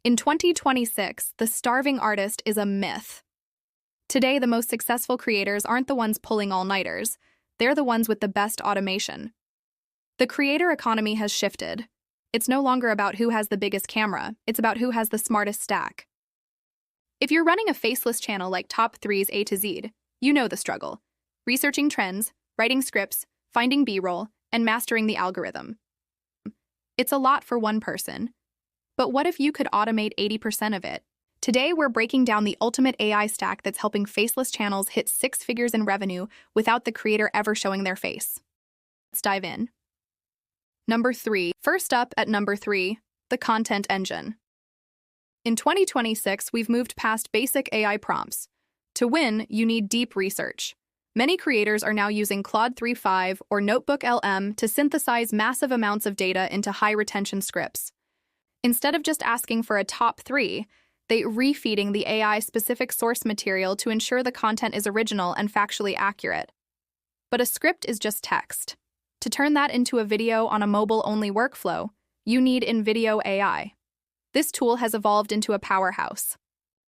In 2026, the starving artist is a myth. Today, the most successful creators aren't the ones pulling all-nighters. They're the ones with the best automation. The creator economy has shifted. It's no longer about who has the biggest camera, it's about who has the smartest stack. If you're running a faceless channel like Top 3's A to Z, you know the struggle. Researching trends, writing scripts, finding B-roll, and mastering the algorithm. It's a lot for one person. But what if you could automate 80% of it? Today, we're breaking down the ultimate AI stack that's helping faceless channels hit 6 figures in revenue without the creator ever showing their face. Let's dive in. Number 3. First up at number 3, the content engine. In 2026, we've moved past basic AI prompts. To win, you need deep research. Many creators are now using Claude 3.5 or Notebook LM to synthesize massive amounts of data into high-retention scripts. Instead of just asking for a top 3, they refeeding the AI-specific source material to ensure the content is original and factually accurate. But a script is just text. To turn that into a video on a mobile-only workflow, you need InVideo AI. This tool has evolved into a powerhouse.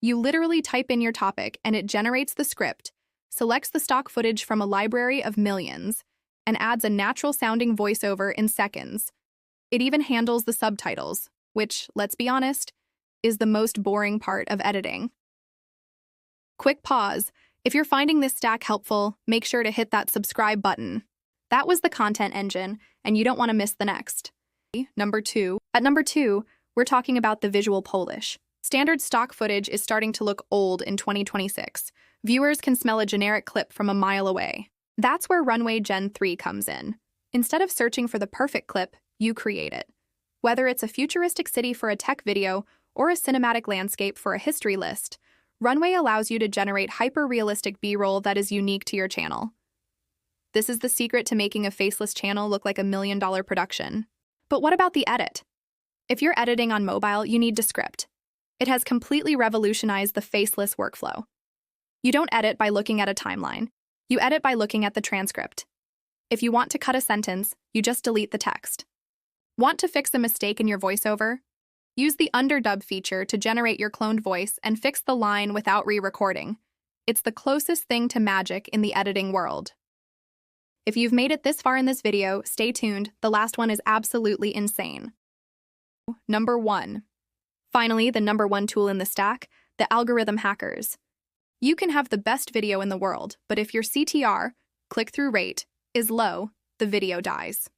You literally type in your topic and it generates the script, selects the stock footage from a library of millions, and adds a natural-sounding voiceover in seconds. It even handles the subtitles, which, let's be honest, is the most boring part of editing. Quick pause. If you're finding this stack helpful, make sure to hit that subscribe button. That was the content engine, and you don't want to miss the next. Number 2. At number 2, we're talking about the visual polish. Standard stock footage is starting to look old in 2026. Viewers can smell a generic clip from a mile away. That's where Runway Gen-3 comes in. Instead of searching for the perfect clip, you create it. Whether it's a futuristic city for a tech video or a cinematic landscape for a history list, Runway allows you to generate hyper-realistic B-roll that is unique to your channel. This is the secret to making a faceless channel look like a $1 million production. But what about the edit? If you're editing on mobile, you need Descript. It has completely revolutionized the faceless workflow. You don't edit by looking at a timeline. You edit by looking at the transcript. If you want to cut a sentence, you just delete the text. Want to fix a mistake in your voiceover? Use the underdub feature to generate your cloned voice and fix the line without re-recording. It's the closest thing to magic in the editing world. If you've made it this far in this video, stay tuned. The last one is absolutely insane. Number 1. Finally, the number 1 tool in the stack, the algorithm hackers. You can have the best video in the world, but if your CTR, click-through rate, is low, the video dies.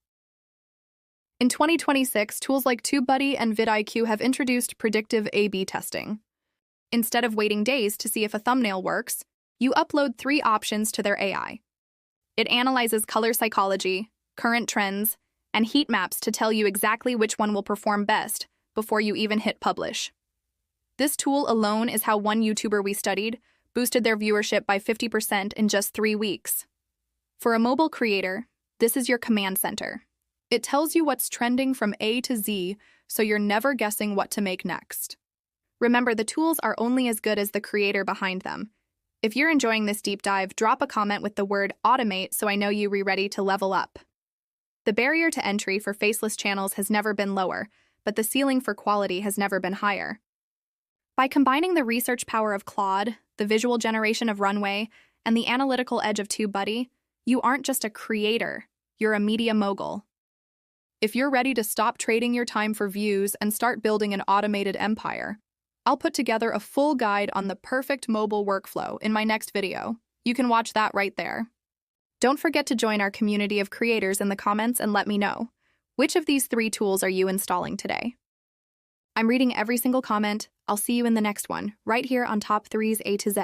In 2026, tools like TubeBuddy and vidIQ have introduced predictive A/B testing. Instead of waiting days to see if a thumbnail works, you upload 3 options to their AI. It analyzes color psychology, current trends, and heat maps to tell you exactly which one will perform best before you even hit publish. This tool alone is how one YouTuber we studied boosted their viewership by 50% in just 3 weeks. For a mobile creator, this is your command center. It tells you what's trending from A to Z, so you're never guessing what to make next. Remember, the tools are only as good as the creator behind them. If you're enjoying this deep dive, drop a comment with the word automate so I know you're ready to level up. The barrier to entry for faceless channels has never been lower, but the ceiling for quality has never been higher. By combining the research power of Claude, the visual generation of Runway, and the analytical edge of TubeBuddy, you aren't just a creator, you're a media mogul. If you're ready to stop trading your time for views and start building an automated empire, I'll put together a full guide on the perfect mobile workflow in my next video. You can watch that right there. Don't forget to join our community of creators in the comments and let me know, which of these 3 tools are you installing today? I'm reading every single comment. I'll see you in the next one, right here on Top 3's A to Z.